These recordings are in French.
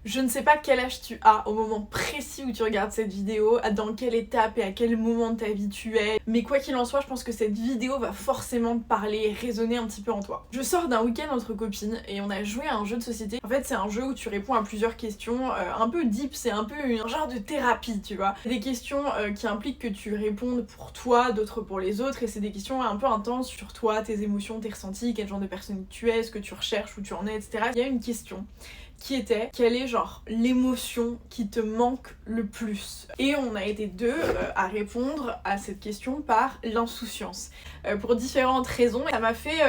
Je ne sais pas quel âge tu as au moment précis où tu regardes cette vidéo, dans quelle étape et à quel moment de ta vie tu es, mais quoi qu'il en soit, je pense que cette vidéo va forcément te parler et résonner un petit peu en toi. Je sors d'un week-end entre copines et on a joué à un jeu de société. En fait, c'est un jeu où tu réponds à plusieurs questions, un peu deep, c'est un peu un genre de thérapie, tu vois. Des questions qui impliquent que tu répondes pour toi, d'autres pour les autres, et c'est des questions un peu intenses sur toi, tes émotions, tes ressentis, quel genre de personne tu es, ce que tu recherches, où tu en es, etc. Il y a une question qui était quelle est genre l'émotion qui te manque le plus. Et on a été deux à répondre à cette question par l'insouciance. Pour différentes raisons, ça m'a fait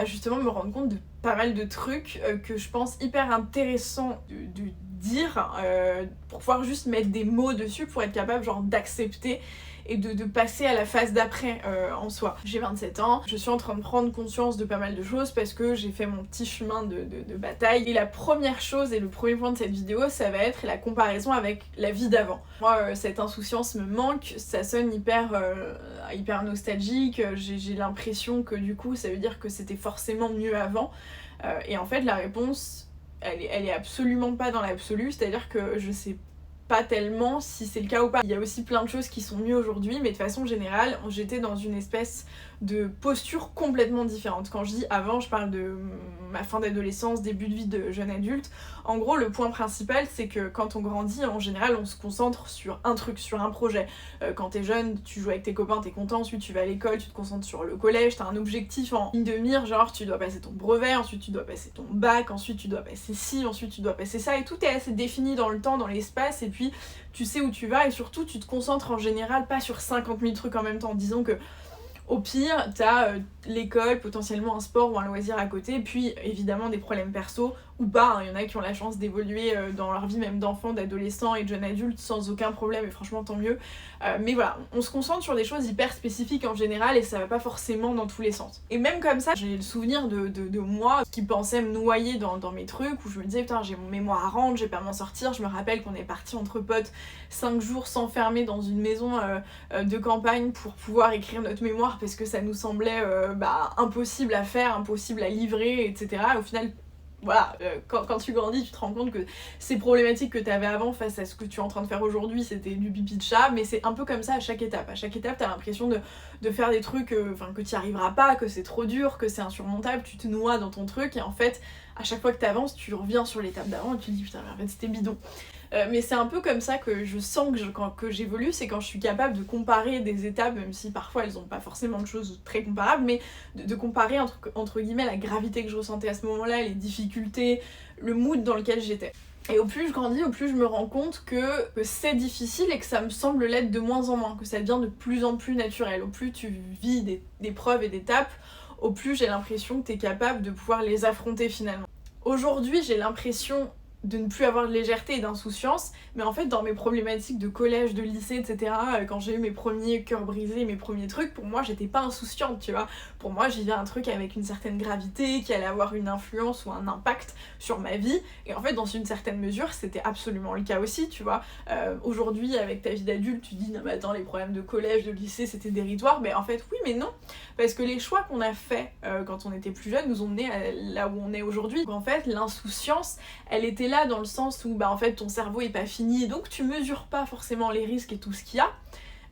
justement me rendre compte de pas mal de trucs que je pense hyper intéressants de dire pour pouvoir juste mettre des mots dessus pour être capable genre d'accepter et de passer à la phase d'après en soi. J'ai 27 ans, je suis en train de prendre conscience de pas mal de choses parce que j'ai fait mon petit chemin de bataille. Et la première chose et le premier point de cette vidéo, ça va être la comparaison avec la vie d'avant. Moi, cette insouciance me manque, ça sonne hyper nostalgique, j'ai l'impression que du coup, ça veut dire que c'était forcément mieux avant. Et en fait, la réponse, elle est absolument pas dans l'absolu, c'est-à-dire que je sais pas tellement si c'est le cas ou pas. Il y a aussi plein de choses qui sont mieux aujourd'hui, mais de façon générale, j'étais dans une espèce de posture complètement différente. Quand je dis avant, je parle de ma fin d'adolescence, début de vie de jeune adulte. En gros, le point principal, c'est que quand on grandit, en général, on se concentre sur un truc, sur un projet. Quand t'es jeune, tu joues avec tes copains, t'es content, ensuite tu vas à l'école, tu te concentres sur le collège, t'as un objectif en ligne de mire, genre tu dois passer ton brevet, ensuite tu dois passer ton bac, ensuite tu dois passer ci, ensuite tu dois passer ça, et tout est assez défini dans le temps, dans l'espace, et puis tu sais où tu vas, et surtout tu te concentres en général pas sur 50 000 trucs en même temps. Disons que au pire, t'as l'école, potentiellement un sport ou un loisir à côté, puis évidemment des problèmes perso, ou pas, il y en a qui ont la chance d'évoluer dans leur vie, même d'enfants, d'adolescents et de jeunes adultes sans aucun problème, et franchement tant mieux. Mais voilà, on se concentre sur des choses hyper spécifiques en général, et ça va pas forcément dans tous les sens. Et même comme ça, j'ai le souvenir de moi qui pensait me noyer dans mes trucs, où je me disais putain j'ai mon mémoire à rendre, je vais pas m'en sortir. Je me rappelle qu'on est parti entre potes 5 jours s'enfermer dans une maison de campagne pour pouvoir écrire notre mémoire, parce que ça nous semblait impossible à faire, impossible à livrer, etc. Au final, voilà, quand tu grandis, tu te rends compte que ces problématiques que tu avais avant face à ce que tu es en train de faire aujourd'hui, c'était du pipi de chat, mais c'est un peu comme ça à chaque étape. À chaque étape, t'as l'impression de faire des trucs que tu n'y arriveras pas, que c'est trop dur, que c'est insurmontable, tu te noies dans ton truc, et en fait, à chaque fois que tu avances, tu reviens sur l'étape d'avant et tu te dis putain, mais en fait, c'était bidon. Mais c'est un peu comme ça que je sens que j'évolue, c'est quand je suis capable de comparer des étapes, même si parfois elles n'ont pas forcément de choses très comparables, mais de comparer entre guillemets la gravité que je ressentais à ce moment-là, les difficultés, le mood dans lequel j'étais. Et au plus je grandis, au plus je me rends compte que c'est difficile et que ça me semble l'être de moins en moins, que ça devient de plus en plus naturel. Au plus tu vis des preuves et des étapes, au plus j'ai l'impression que t'es capable de pouvoir les affronter finalement. Aujourd'hui, j'ai l'impression de ne plus avoir de légèreté et d'insouciance, mais en fait dans mes problématiques de collège, de lycée, etc., quand j'ai eu mes premiers cœurs brisés, mes premiers trucs, pour moi j'étais pas insouciante, tu vois. Pour moi j'y vivais un truc avec une certaine gravité, qui allait avoir une influence ou un impact sur ma vie, et en fait dans une certaine mesure c'était absolument le cas aussi, tu vois. Aujourd'hui avec ta vie d'adulte, tu dis non mais attends, les problèmes de collège, de lycée c'était dérisoire, mais en fait oui mais non, parce que les choix qu'on a faits quand on était plus jeune nous ont mené à là où on est aujourd'hui. Donc en fait l'insouciance, elle était là dans le sens où en fait ton cerveau est pas fini, donc tu mesures pas forcément les risques et tout ce qu'il y a,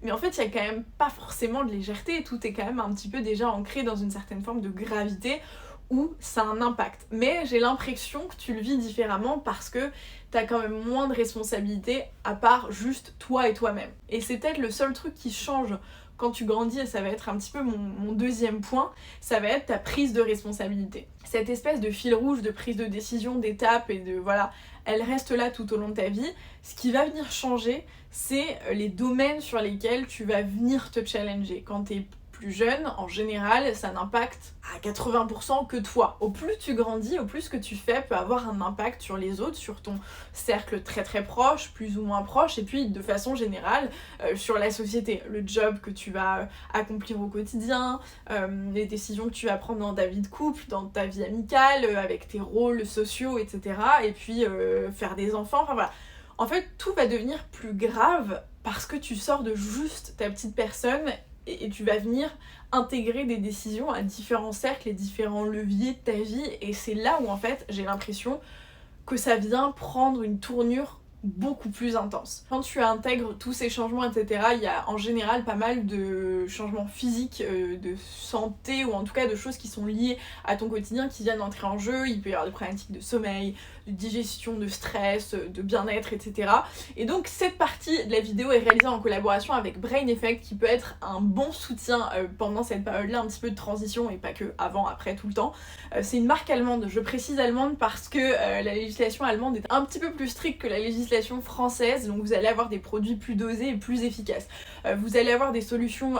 mais en fait il y a quand même pas forcément de légèreté, tout est quand même un petit peu déjà ancré dans une certaine forme de gravité où ça a un impact. Mais j'ai l'impression que tu le vis différemment parce que t'as quand même moins de responsabilités à part juste toi et toi-même. Et c'est peut-être le seul truc qui change quand tu grandis, et ça va être un petit peu mon deuxième point, ça va être ta prise de responsabilité. Cette espèce de fil rouge de prise de décision, d'étape et de voilà, elle reste là tout au long de ta vie. Ce qui va venir changer, c'est les domaines sur lesquels tu vas venir te challenger. Quand t'es plus jeune, en général, ça n'impacte à 80% que toi. Au plus tu grandis, au plus ce que tu fais peut avoir un impact sur les autres, sur ton cercle très très proche, plus ou moins proche, et puis de façon générale sur la société. Le job que tu vas accomplir au quotidien, les décisions que tu vas prendre dans ta vie de couple, dans ta vie amicale, avec tes rôles sociaux, etc. Et puis faire des enfants, enfin voilà. En fait, tout va devenir plus grave parce que tu sors de juste ta petite personne et tu vas venir intégrer des décisions à différents cercles et différents leviers de ta vie, et c'est là où en fait j'ai l'impression que ça vient prendre une tournure beaucoup plus intense. Quand tu intègres tous ces changements, etc., il y a en général pas mal de changements physiques, de santé, ou en tout cas de choses qui sont liées à ton quotidien qui viennent entrer en jeu. Il peut y avoir des problématiques de sommeil, de digestion, de stress, de bien-être, etc. Et donc cette partie de la vidéo est réalisée en collaboration avec Brain Effect, qui peut être un bon soutien pendant cette période-là, un petit peu de transition, et pas que avant, après, tout le temps. C'est une marque allemande, je précise allemande parce que la législation allemande est un petit peu plus stricte que la législation française, donc vous allez avoir des produits plus dosés et plus efficaces. Vous allez avoir des solutions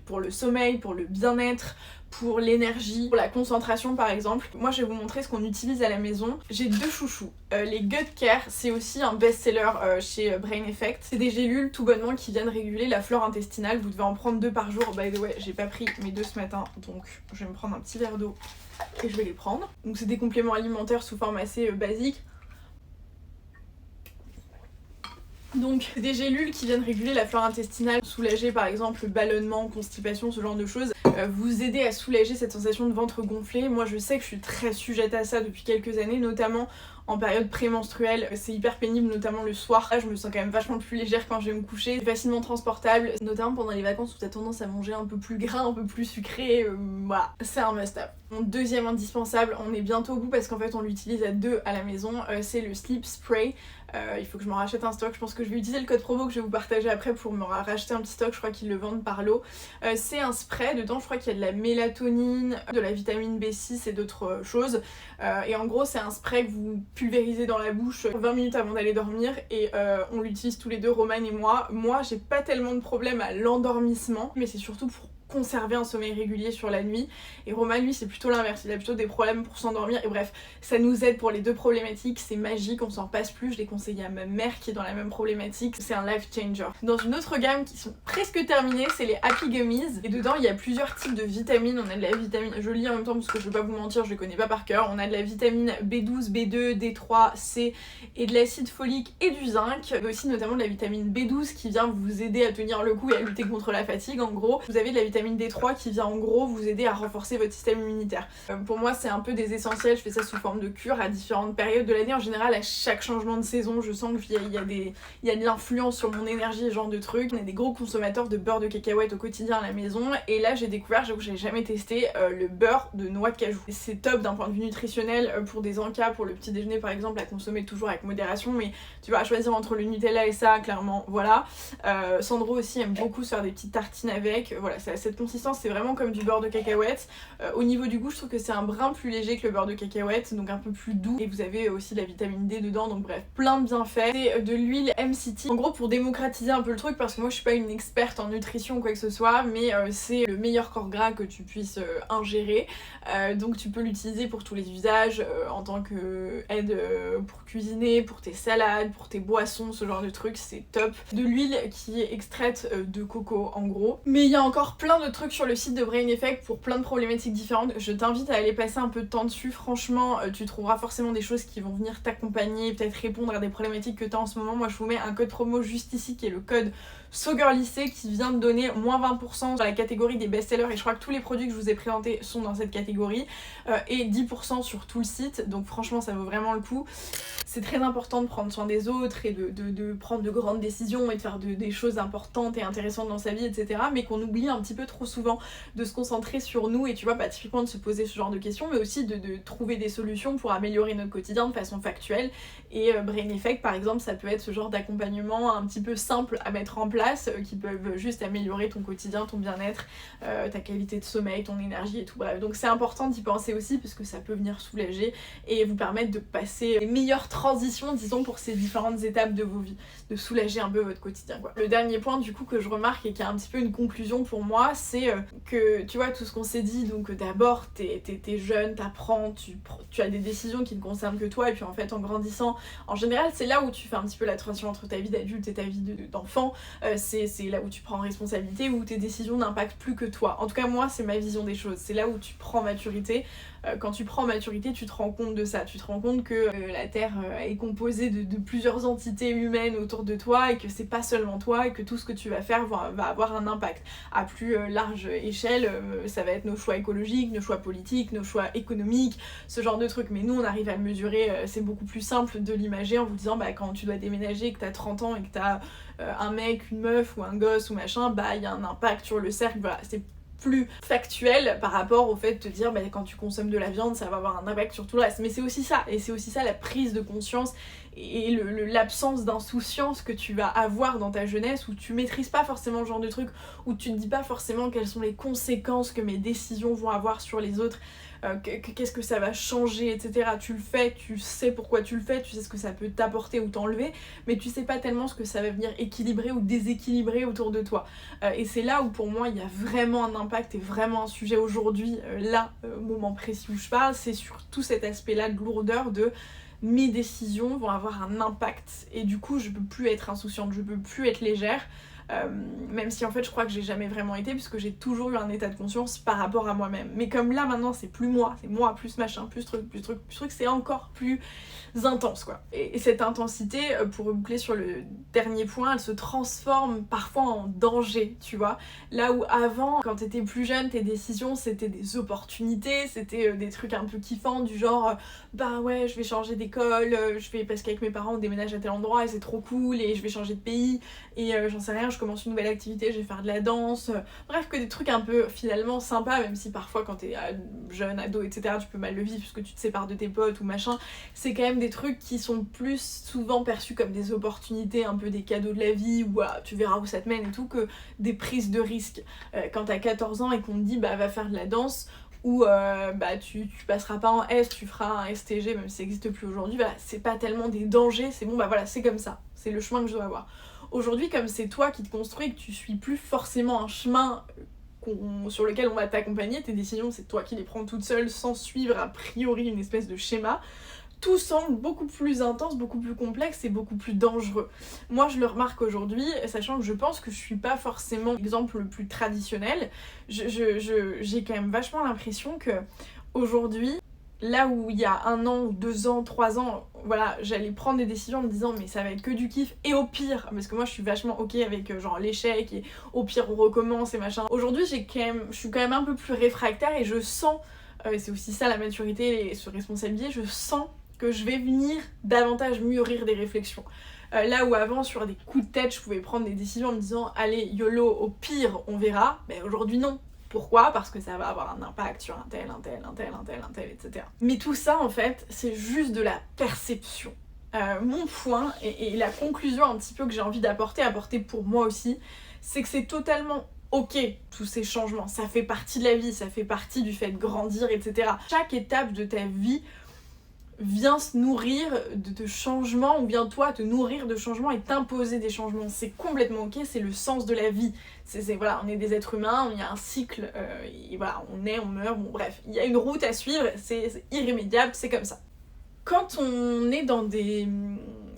pour le sommeil, pour le bien-être, pour l'énergie, pour la concentration par exemple. Moi je vais vous montrer ce qu'on utilise à la maison. J'ai 2 chouchous. Les Gut Care, c'est aussi un best-seller chez Brain Effect. C'est des gélules tout bonnement qui viennent réguler la flore intestinale. Vous devez en prendre 2 par jour. By the way, j'ai pas pris mes 2 ce matin, donc je vais me prendre un petit verre d'eau et je vais les prendre. Donc c'est des compléments alimentaires sous forme assez basique. Donc des gélules qui viennent réguler la flore intestinale, soulager par exemple le ballonnement, constipation, ce genre de choses, vous aider à soulager cette sensation de ventre gonflé. Moi je sais que je suis très sujette à ça depuis quelques années, notamment en période prémenstruelle. C'est hyper pénible, notamment le soir. Là je me sens quand même vachement plus légère quand je vais me coucher, c'est facilement transportable, notamment pendant les vacances où t'as tendance à manger un peu plus gras, un peu plus sucré, voilà, c'est un must-have. Mon deuxième indispensable, on est bientôt au bout parce qu'en fait on l'utilise à 2 à la maison, c'est le Sleep Spray. Il faut que je m'en rachète un stock, je pense que je vais utiliser le code promo que je vais vous partager après pour me racheter un petit stock, je crois qu'ils le vendent par lot. C'est un spray, dedans je crois qu'il y a de la mélatonine, de la vitamine B6 et d'autres choses. Et en gros c'est un spray que vous pulvérisez dans la bouche 20 minutes avant d'aller dormir et on l'utilise tous les deux, Roman et moi. Moi j'ai pas tellement de problème à l'endormissement, mais c'est surtout pour conserver un sommeil régulier sur la nuit, et Roman lui c'est plutôt l'inverse, il a plutôt des problèmes pour s'endormir, et bref ça nous aide pour les 2 problématiques, c'est magique, on s'en passe plus. Je l'ai conseillé à ma mère qui est dans la même problématique, c'est un life changer. Dans une autre gamme qui sont presque terminées, c'est les Happy Gummies, et dedans il y a plusieurs types de vitamines. On a de la vitamine, je lis en même temps parce que je vais pas vous mentir, je les connais pas par cœur, on a de la vitamine B12, B2, D3, C et de l'acide folique et du zinc, mais aussi notamment de la vitamine B12 qui vient vous aider à tenir le coup et à lutter contre la fatigue. En gros vous avez de la vitamine D3 qui vient en gros vous aider à renforcer votre système immunitaire. Pour moi c'est un peu des essentiels, je fais ça sous forme de cure à différentes périodes de l'année. En général à chaque changement de saison je sens qu'il y a de l'influence sur mon énergie et ce genre de trucs. On est des gros consommateurs de beurre de cacahuète au quotidien à la maison, et là j'ai découvert, j'avoue que j'ai jamais testé, le beurre de noix de cajou. C'est top d'un point de vue nutritionnel pour des encas, pour le petit déjeuner par exemple, à consommer toujours avec modération, mais tu vas choisir entre le Nutella et ça clairement, voilà. Sandro aussi aime beaucoup se faire des petites tartines avec, voilà, ça a cette consistance, c'est vraiment comme du beurre de cacahuète. Au niveau du goût je trouve que c'est un brin plus léger que le beurre de cacahuète, donc un peu plus doux, et vous avez aussi de la vitamine D dedans, donc bref, plein de bienfaits. C'est de l'huile MCT, en gros pour démocratiser un peu le truc, parce que moi je suis pas une experte en nutrition ou quoi que ce soit, mais c'est le meilleur corps gras que tu puisses ingérer, donc tu peux l'utiliser pour tous les usages, en tant que aide pour cuisiner, pour tes salades, pour tes boissons, ce genre de trucs, c'est top. De l'huile qui est extraite de coco en gros. Mais il y a encore plein de trucs sur le site de Brain Effect pour plein de problématiques différentes, je t'invite à aller passer un peu de temps dessus. Franchement tu trouveras forcément des choses qui vont venir t'accompagner, peut-être répondre à des problématiques que tu as en ce moment. Moi je vous mets un code promo juste ici qui est le code SoGirllyC qui vient de donner moins 20% sur la catégorie des best-sellers, et je crois que tous les produits que je vous ai présentés sont dans cette catégorie, et 10% sur tout le site, donc franchement ça vaut vraiment le coup. C'est très important de prendre soin des autres et de prendre de grandes décisions et de faire des choses importantes et intéressantes dans sa vie, etc. Mais qu'on oublie un petit peu trop souvent de se concentrer sur nous, et tu vois, pas typiquement de se poser ce genre de questions, mais aussi de trouver des solutions pour améliorer notre quotidien de façon factuelle. Et Brain Effect par exemple, ça peut être ce genre d'accompagnement un petit peu simple à mettre en place, qui peuvent juste améliorer ton quotidien, ton bien-être, ta qualité de sommeil, ton énergie et tout, bref. Donc c'est important d'y penser aussi parce que ça peut venir soulager et vous permettre de passer les meilleures transitions, disons, pour ces différentes étapes de vos vies, de soulager un peu votre quotidien, quoi. Le dernier point du coup que je remarque et qui a un petit peu une conclusion pour moi, c'est que tu vois tout ce qu'on s'est dit, donc d'abord t'es jeune, t'apprends, tu as des décisions qui ne concernent que toi, et puis en fait en grandissant, en général c'est là où tu fais un petit peu la transition entre ta vie d'adulte et ta vie d'enfant, c'est là où tu prends responsabilité, où tes décisions n'impactent plus que toi. En tout cas moi c'est ma vision des choses, c'est là où tu prends maturité. Quand tu prends maturité, tu te rends compte de ça, tu te rends compte que la Terre est composée de plusieurs entités humaines autour de toi, et que c'est pas seulement toi, et que tout ce que tu vas faire va avoir un impact à plus large échelle, ça va être nos choix écologiques, nos choix politiques, nos choix économiques, ce genre de trucs. Mais nous on arrive à le mesurer, c'est beaucoup plus simple de l'imager en vous disant quand tu dois déménager, que t'as 30 ans et que t'as un mec, une meuf ou un gosse ou machin, il y a un impact sur le cercle, voilà, c'est plus factuel par rapport au fait de te dire quand tu consommes de la viande ça va avoir un impact sur tout le reste. Mais c'est aussi ça, et c'est aussi ça la prise de conscience et l'absence d'insouciance que tu vas avoir dans ta jeunesse, où tu maîtrises pas forcément le genre de truc, où tu te dis pas forcément quelles sont les conséquences que mes décisions vont avoir sur les autres, qu'est-ce que ça va changer, etc. Tu le fais, tu sais pourquoi tu le fais, tu sais ce que ça peut t'apporter ou t'enlever, mais tu sais pas tellement ce que ça va venir équilibrer ou déséquilibrer autour de toi. Et c'est là où pour moi il y a vraiment un impact et vraiment un sujet aujourd'hui, au moment précis où je parle, c'est sur tout cet aspect-là de lourdeur de mes décisions vont avoir un impact et du coup je peux plus être insouciante, je peux plus être légère. Même si en fait je crois que j'ai jamais vraiment été, puisque j'ai toujours eu un état de conscience par rapport à moi-même. Mais comme là maintenant c'est moi plus machin, plus truc, c'est encore plus intense quoi. Et cette intensité, pour boucler sur le dernier point, elle se transforme parfois en danger, tu vois. Là où avant, quand t'étais plus jeune, tes décisions c'était des opportunités, c'était des trucs un peu kiffants du genre ouais je vais changer d'école, parce qu'avec mes parents on déménage à tel endroit et c'est trop cool, et je vais changer de pays, et j'en sais rien, je commence une nouvelle activité, je vais faire de la danse, bref, que des trucs un peu finalement sympas, même si parfois quand t'es jeune, ado, etc. tu peux mal le vivre puisque tu te sépares de tes potes ou machin, c'est quand même des trucs qui sont plus souvent perçus comme des opportunités, un peu des cadeaux de la vie, ou tu verras où ça te mène et tout, que des prises de risques. Quand t'as 14 ans et qu'on te dit va faire de la danse, ou tu passeras pas en S, tu feras un STG, même si ça n'existe plus aujourd'hui, c'est pas tellement des dangers, c'est bon, c'est comme ça, c'est le chemin que je dois avoir. Aujourd'hui, comme c'est toi qui te construis, que tu suis plus forcément un chemin sur lequel on va t'accompagner, tes décisions c'est toi qui les prends toute seule sans suivre a priori une espèce de schéma, tout semble beaucoup plus intense, beaucoup plus complexe et beaucoup plus dangereux. Moi je le remarque aujourd'hui, sachant que je pense que je suis pas forcément l'exemple le plus traditionnel, j'ai quand même vachement l'impression que aujourd'hui, là où il y a 1 an, 2 ans, 3 ans, voilà, j'allais prendre des décisions en me disant mais ça va être que du kiff, et au pire, parce que moi je suis vachement ok avec genre l'échec, et au pire on recommence et machin. Aujourd'hui je suis quand même un peu plus réfractaire, et je sens, c'est aussi ça la maturité et se responsabiliser, je sens que je vais venir davantage mûrir des réflexions. Là où avant, sur des coups de tête, je pouvais prendre des décisions en me disant allez, YOLO, au pire, on verra, mais aujourd'hui non. Pourquoi ? Parce que ça va avoir un impact sur un tel, etc. Mais tout ça, en fait, c'est juste de la perception. Mon point, et la conclusion un petit peu que j'ai envie apporter pour moi aussi, c'est que c'est totalement ok, tous ces changements. Ça fait partie de la vie, ça fait partie du fait de grandir, etc. Chaque étape de ta vie vient se nourrir de changements, ou bien toi te nourrir de changements et t'imposer des changements. C'est complètement ok, c'est le sens de la vie. Voilà, on est des êtres humains, il y a un cycle, et voilà, on naît, on meurt, bon bref, il y a une route à suivre, c'est irrémédiable, c'est comme ça. Quand on est dans des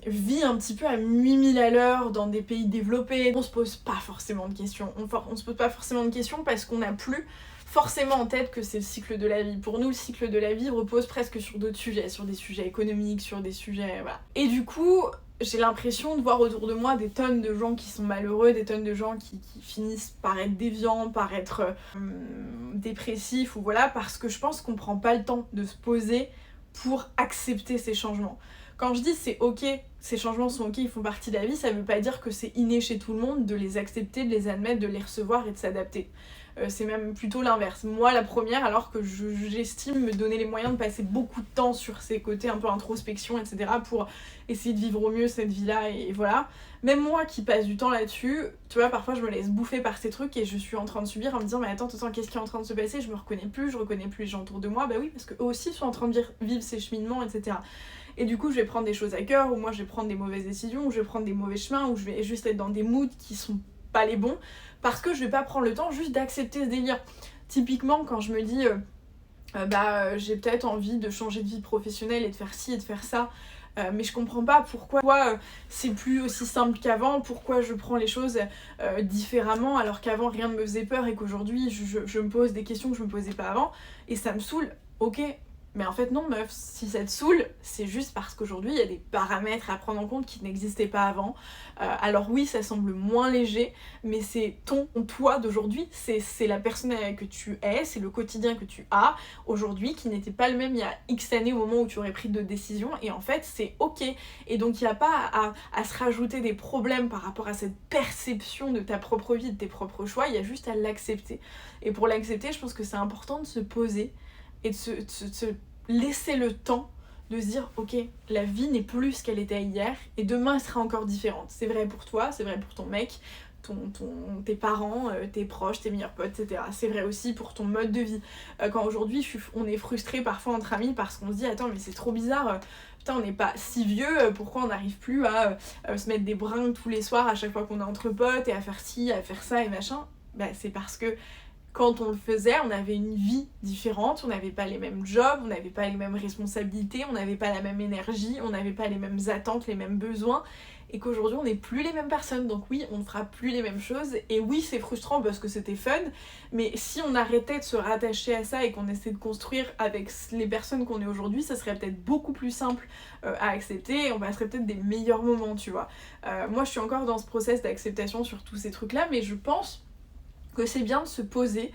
vies un petit peu à 8000 à l'heure, dans des pays développés, on se pose pas forcément de questions. On se pose pas forcément de questions parce qu'on n'a plus forcément en tête que c'est le cycle de la vie. Pour nous, le cycle de la vie repose presque sur d'autres sujets, sur des sujets économiques, sur des sujets... voilà. Et du coup, j'ai l'impression de voir autour de moi des tonnes de gens qui sont malheureux, des tonnes de gens qui finissent par être déviants, par être dépressifs, ou voilà, parce que je pense qu'on prend pas le temps de se poser pour accepter ces changements. Quand je dis c'est ok, ces changements sont ok, ils font partie de la vie, ça veut pas dire que c'est inné chez tout le monde de les accepter, de les admettre, de les recevoir et de s'adapter. C'est même plutôt l'inverse. Moi la première, alors que j'estime me donner les moyens de passer beaucoup de temps sur ces côtés un peu introspection, etc. pour essayer de vivre au mieux cette vie-là, et voilà. Même moi qui passe du temps là-dessus, tu vois, parfois je me laisse bouffer par ces trucs et je suis en train de subir en me disant mais attends, qu'est-ce qui est en train de se passer ? Je me reconnais plus, je reconnais plus les gens autour de moi. Bah oui, parce qu'eux aussi sont en train de vivre ces cheminements, etc. Et du coup je vais prendre des choses à cœur, ou moi je vais prendre des mauvaises décisions, ou je vais prendre des mauvais chemins, ou je vais juste être dans des moods qui sont pas les bons, parce que je vais pas prendre le temps juste d'accepter ce délire. Typiquement quand je me dis j'ai peut-être envie de changer de vie professionnelle et de faire ci et de faire ça, mais je comprends pas pourquoi c'est plus aussi simple qu'avant, pourquoi je prends les choses différemment alors qu'avant rien ne me faisait peur et qu'aujourd'hui je me pose des questions que je me posais pas avant, et ça me saoule. Ok, Mais en fait non meuf, si ça te saoule, c'est juste parce qu'aujourd'hui il y a des paramètres à prendre en compte qui n'existaient pas avant. Alors oui, ça semble moins léger, mais c'est ton toi d'aujourd'hui, c'est la personne que tu es, c'est le quotidien que tu as aujourd'hui qui n'était pas le même il y a X années au moment où tu aurais pris de décisions, et en fait c'est ok. Et donc il n'y a pas à se rajouter des problèmes par rapport à cette perception de ta propre vie, de tes propres choix, il y a juste à l'accepter. Et pour l'accepter, je pense que c'est important de se poser et de se laisser le temps de se dire ok, la vie n'est plus ce qu'elle était hier et demain elle sera encore différente. C'est vrai pour toi, c'est vrai pour ton mec, tes parents, tes proches, tes meilleurs potes, etc. C'est vrai aussi pour ton mode de vie. Quand aujourd'hui on est frustré parfois entre amis parce qu'on se dit attends mais c'est trop bizarre, putain on n'est pas si vieux, pourquoi on n'arrive plus à se mettre des bringues tous les soirs à chaque fois qu'on est entre potes et à faire ci, à faire ça et machin. Bah c'est parce que quand on le faisait, on avait une vie différente, on n'avait pas les mêmes jobs, on n'avait pas les mêmes responsabilités, on n'avait pas la même énergie, on n'avait pas les mêmes attentes, les mêmes besoins, et qu'aujourd'hui on n'est plus les mêmes personnes. Donc oui, on ne fera plus les mêmes choses, et oui c'est frustrant parce que c'était fun, mais si on arrêtait de se rattacher à ça et qu'on essayait de construire avec les personnes qu'on est aujourd'hui, ça serait peut-être beaucoup plus simple à accepter, et on passerait peut-être des meilleurs moments, tu vois. Moi je suis encore dans ce process d'acceptation sur tous ces trucs-là, mais je pense que c'est bien de se poser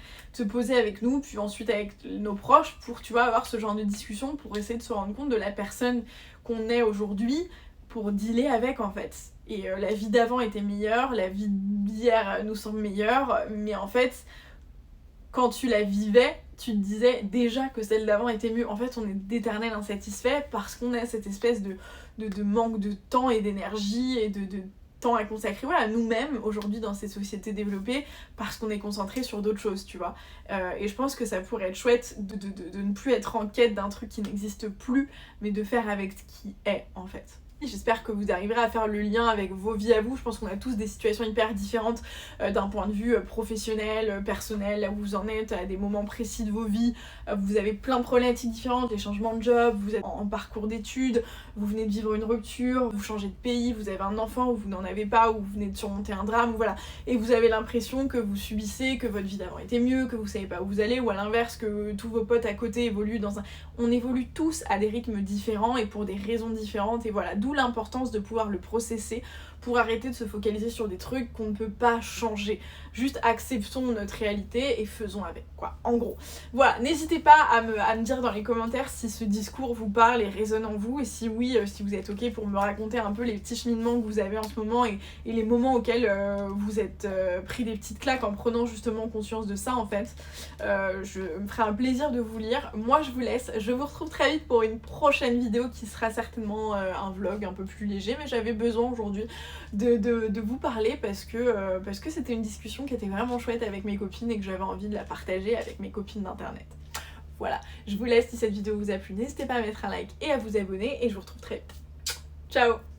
avec nous, puis ensuite avec nos proches pour, tu vois, avoir ce genre de discussion, pour essayer de se rendre compte de la personne qu'on est aujourd'hui, pour dealer avec en fait. Et la vie d'avant était meilleure, la vie d'hier nous semble meilleure, mais en fait, quand tu la vivais, tu te disais déjà que celle d'avant était mieux. En fait, on est d'éternel insatisfait parce qu'on a cette espèce de manque de temps et d'énergie et de temps à consacrer à nous-mêmes aujourd'hui dans ces sociétés développées parce qu'on est concentré sur d'autres choses, tu vois. Et je pense que ça pourrait être chouette de ne plus être en quête d'un truc qui n'existe plus, mais de faire avec ce qui est en fait. J'espère que vous arriverez à faire le lien avec vos vies à vous. Je pense qu'on a tous des situations hyper différentes d'un point de vue professionnel, personnel, là où vous en êtes à des moments précis de vos vies. Vous avez plein de problématiques différentes, les changements de job, vous êtes en parcours d'études, vous venez de vivre une rupture, vous changez de pays, vous avez un enfant ou vous n'en avez pas, ou vous venez de surmonter un drame, voilà. Et vous avez l'impression que vous subissez, que votre vie d'avant était mieux, que vous savez pas où vous allez, ou à l'inverse, que tous vos potes à côté évoluent dans un... On évolue tous à des rythmes différents et pour des raisons différentes, et voilà. D'où l'importance de pouvoir le processer pour arrêter de se focaliser sur des trucs qu'on ne peut pas changer. Juste acceptons notre réalité et faisons avec, quoi, en gros. Voilà, n'hésitez pas à me dire dans les commentaires si ce discours vous parle et résonne en vous, et si oui, si vous êtes ok pour me raconter un peu les petits cheminements que vous avez en ce moment et les moments auxquels vous êtes pris des petites claques en prenant justement conscience de ça en fait. Je me ferai un plaisir de vous lire. Moi je vous laisse, je vous retrouve très vite pour une prochaine vidéo qui sera certainement un vlog un peu plus léger, mais j'avais besoin aujourd'hui de vous parler parce que c'était une discussion qui était vraiment chouette avec mes copines et que j'avais envie de la partager avec mes copines d'internet. Voilà, je vous laisse. Si cette vidéo vous a plu, n'hésitez pas à mettre un like et à vous abonner, et je vous retrouve très vite. Ciao!